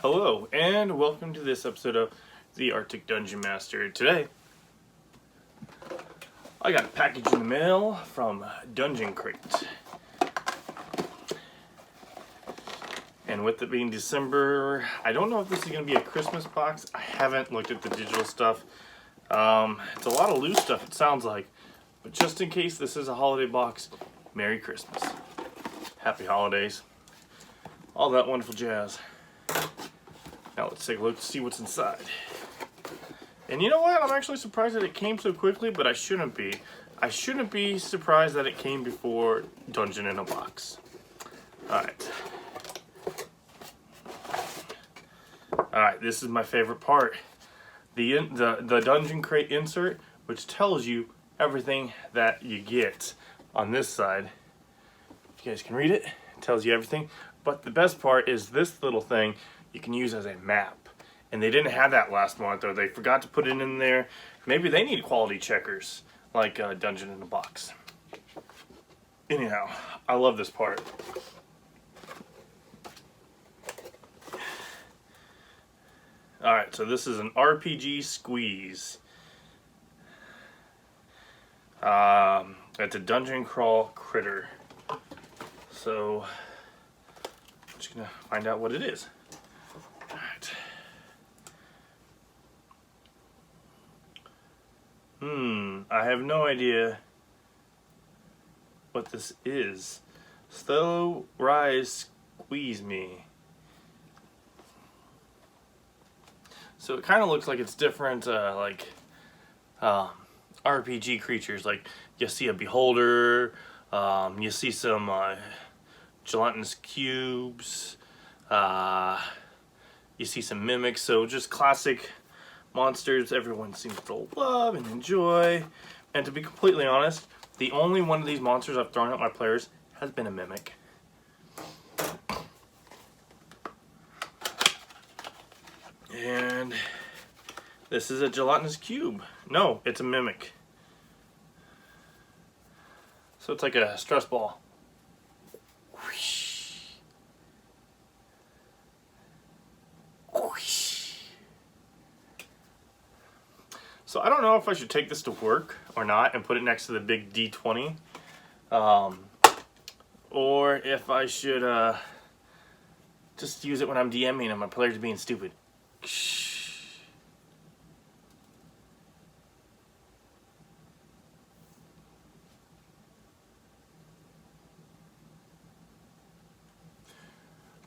Hello, and welcome to this episode of the Arctic Dungeon Master. Today, I got a package in the mail from Dungeon Crate. And with it being December, I don't know if this is going to be a Christmas box. I haven't looked at the digital stuff. It's a lot of loose stuff, it sounds like. But just in case this is a holiday box, Merry Christmas. Happy holidays. All that wonderful jazz. Now let's take a look to see what's inside. And you know what? I'm actually surprised that it came so quickly, but I shouldn't be. I shouldn't be surprised that it came before Dungeon in a Box. Alright. Alright, this is my favorite part. The Dungeon Crate insert, which tells you everything that you get on this side. If you guys can read it, it tells you everything. But the best part is this little thing you can use as a map. And they didn't have that last month, or they forgot to put it in there. Maybe they need quality checkers, like Dungeon in a Box. Anyhow, I love this part. Alright, so this is an RPG squeeze. It's a dungeon crawl critter. So, I'm just gonna find out what it is. Alright. I have no idea what this is. Slow rise, squeeze me. So it kind of looks like it's different, RPG creatures. Like you see a beholder, you see some gelatinous cubes, you see some mimics. So just classic monsters everyone seems to love and enjoy. And to be completely honest, the only one of these monsters I've thrown at my players has been a mimic. And this is a gelatinous cube. No, it's a mimic. So it's like a stress ball. Whoosh. Whoosh. So I don't know if I should take this to work or not and put it next to the big D20. Or if I should just use it when I'm DMing and my players being stupid.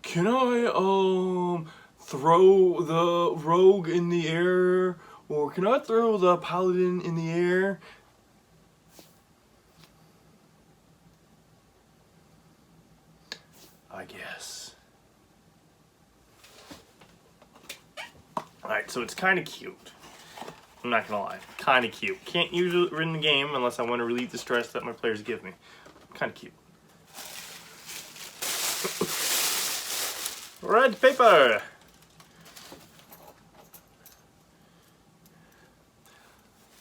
Can I throw the rogue in the air, or can I throw the paladin in the air? I guess. Alright, so it's kind of cute. I'm not gonna lie, kind of cute. Can't use it in the game unless I want to relieve the stress that my players give me. Kind of cute. Red paper!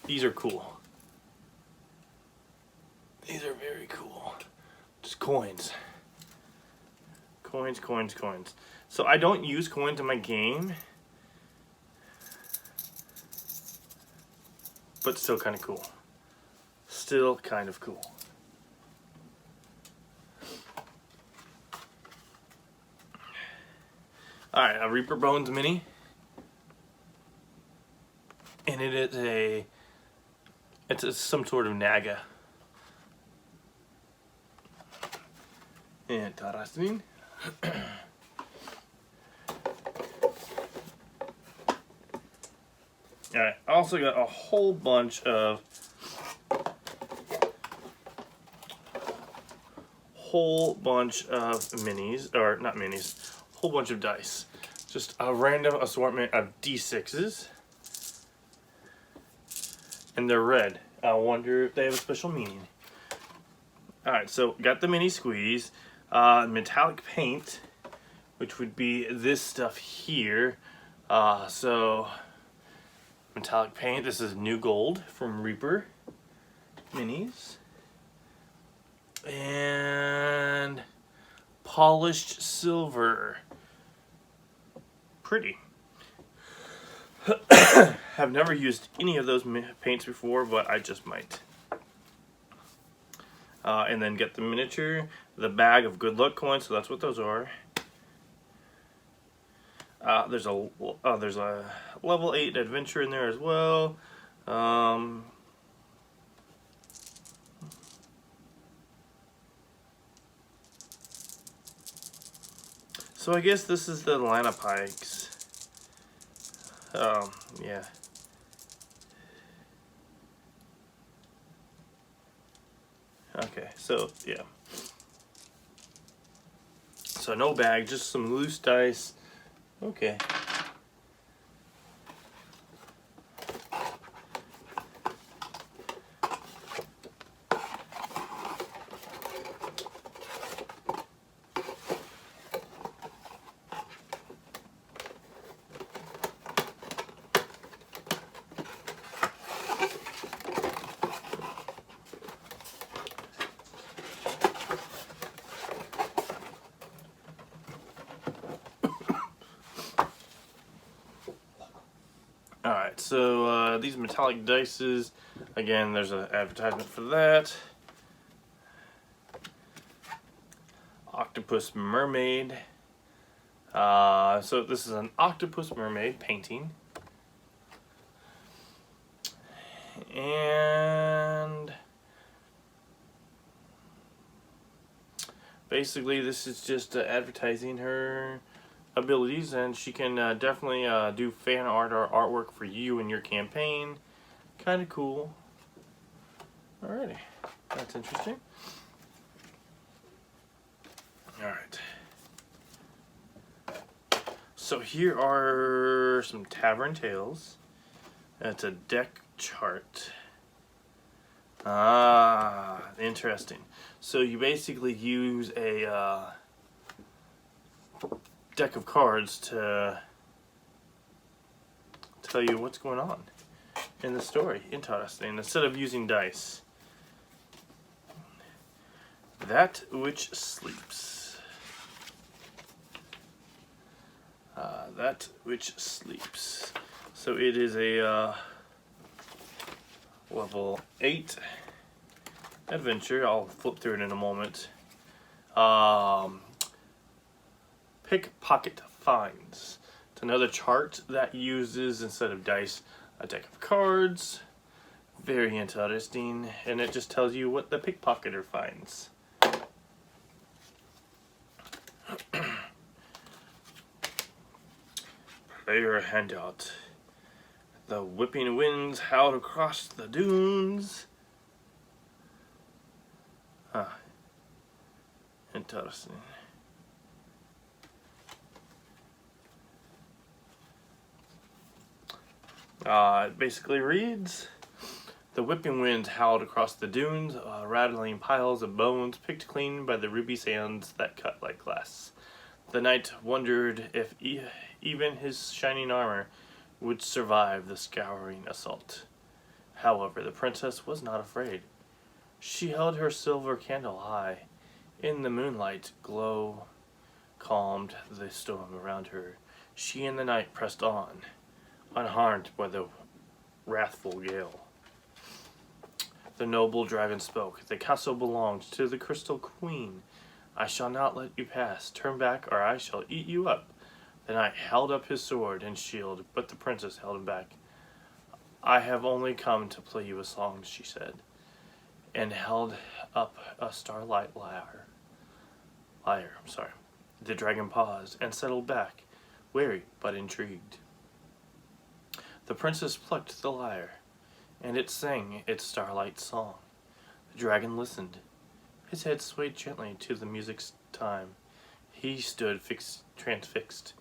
These are cool. These are very cool. Just coins. Coins, coins, coins. So I don't use coins in my game, but still kind of cool. Still kind of cool. Alright, a Reaper Bones Mini. And it is it's some sort of Naga. Interesting. Alright, I also got a whole bunch of minis, or not minis, whole bunch of dice. Just a random assortment of D6s. And they're red. I wonder if they have a special meaning. Alright, so got the mini squeeze. Metallic paint, which would be this stuff here. So metallic paint, this is new gold from Reaper Minis. And polished silver. pretty. Have never used any of those paints before, but I just might. And then get the miniature, the bag of good luck coins, so that's what those are. There's a level 8 adventure in there as well. So I guess this is the Atlanta Pikes. Yeah. Okay, so yeah. So no bag, just some loose dice. Okay. Alright, so these metallic dices, again, there's an advertisement for that. Octopus Mermaid. So this is an Octopus Mermaid painting. And basically this is just advertising her abilities, and she can definitely do fan art or artwork for you and your campaign. Kind of cool. Alrighty, that's interesting. Alright. So here are some Tavern Tales. That's a deck chart. Ah, interesting. So you basically use a deck of cards to tell you what's going on in the story. Interesting. Instead of using dice. That which sleeps. That which sleeps. So it is a level 8 adventure. I'll flip through it in a moment. Pickpocket finds. It's another chart that uses, instead of dice, a deck of cards. Very interesting, and it just tells you what the pickpocketer finds. Player handout. The whipping winds howled across the dunes. Interesting. It basically reads, the whipping winds howled across the dunes, rattling piles of bones picked clean by the ruby sands that cut like glass. The knight wondered if even his shining armor would survive the scouring assault. However, the princess was not afraid. She held her silver candle high. In the moonlight, glow calmed the storm around her. She and the knight pressed on, unharmed by the wrathful gale. The noble dragon spoke. The castle belonged to the Crystal Queen. I shall not let you pass. Turn back, or I shall eat you up. The knight held up his sword and shield, but the princess held him back. I have only come to play you a song, she said, and held up a starlight lyre. The dragon paused and settled back, wary but intrigued. The princess plucked the lyre, and it sang its starlight song. The dragon listened. His head swayed gently to the music's time. He stood transfixed.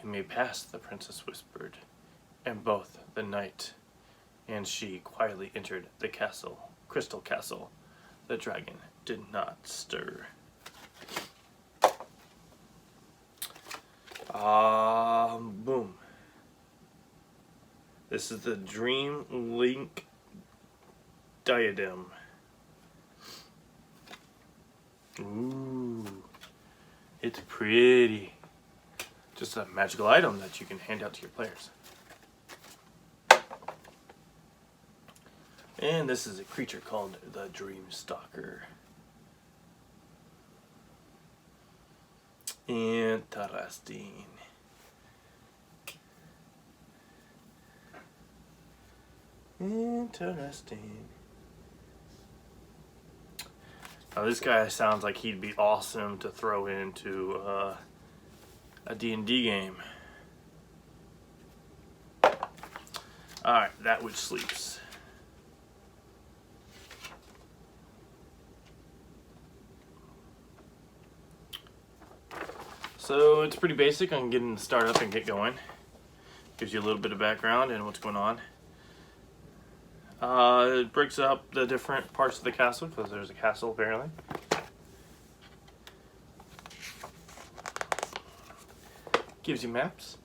We may pass, the princess whispered, and both the knight and she quietly entered the castle, Crystal Castle. The dragon did not stir. Boom. This is the Dream Link diadem. Ooh, it's pretty. just a magical item that you can hand out to your players. And this is a creature called the Dream Stalker. Interesting. Interesting. Now this guy sounds like he'd be awesome to throw into a D&D game. Alright, that which sleeps. So it's pretty basic on getting started up and get going. Gives you a little bit of background and what's going on. It breaks up the different parts of the castle, because there's a castle apparently. Gives you maps.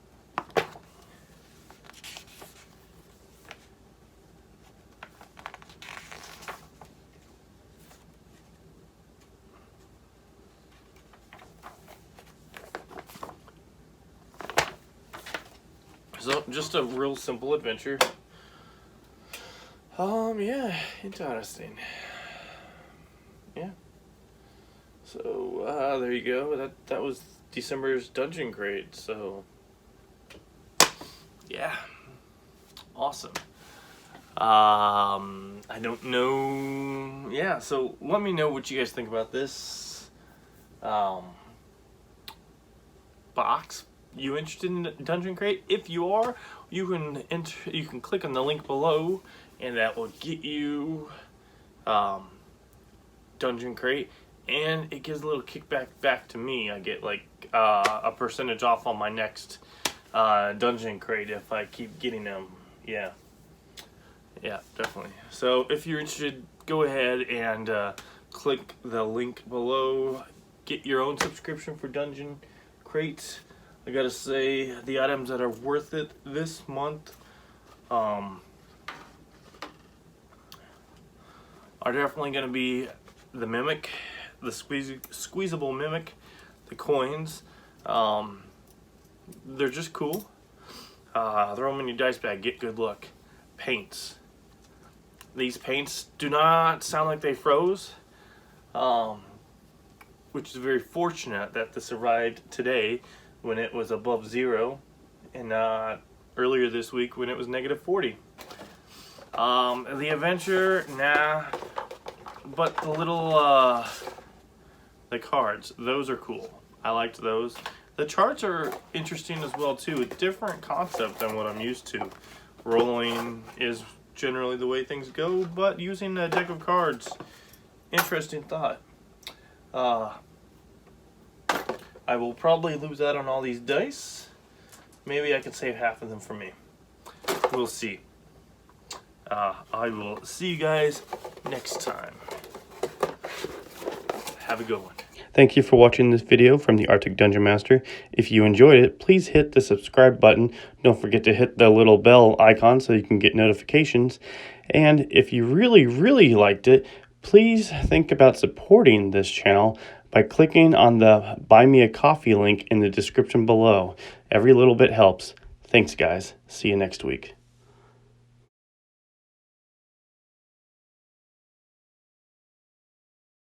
So just a real simple adventure. Yeah, interesting. Yeah. So, there you go. That was December's Dungeon Crate. So, yeah, awesome. I don't know. Yeah. So let me know what you guys think about this box. You interested in Dungeon Crate? If you are, you can click on the link below, and that will get you Dungeon Crate, and it gives a little kickback back to me. I get like a percentage off on my next Dungeon Crate if I keep getting them. Yeah, definitely. So if you're interested, go ahead and click the link below. Get your own subscription for Dungeon Crate. I gotta say, the items that are worth it this month are definitely gonna be the Mimic, the squeezable Mimic, the coins. They're just cool. Throw them in your dice bag, get good luck. Paints. These paints do not sound like they froze, which is very fortunate that this arrived today when it was above 0, and earlier this week when it was -40. The adventure, nah, but the little the cards, those are cool. I liked those. The charts are interesting as well too. A different concept than what I'm used to. Rolling is generally the way things go, but using a deck of cards, interesting thought. I will probably lose out on all these dice. Maybe I can save half of them for me. We'll see. I will see you guys next time. Have a good one. Thank you for watching this video from the Arctic Dungeon Master. If you enjoyed it, please hit the subscribe button. Don't forget to hit the little bell icon so you can get notifications. And if you really, really liked it, please think about supporting this channel by clicking on the Buy Me a Coffee link in the description below. Every little bit helps. Thanks, guys. See you next week.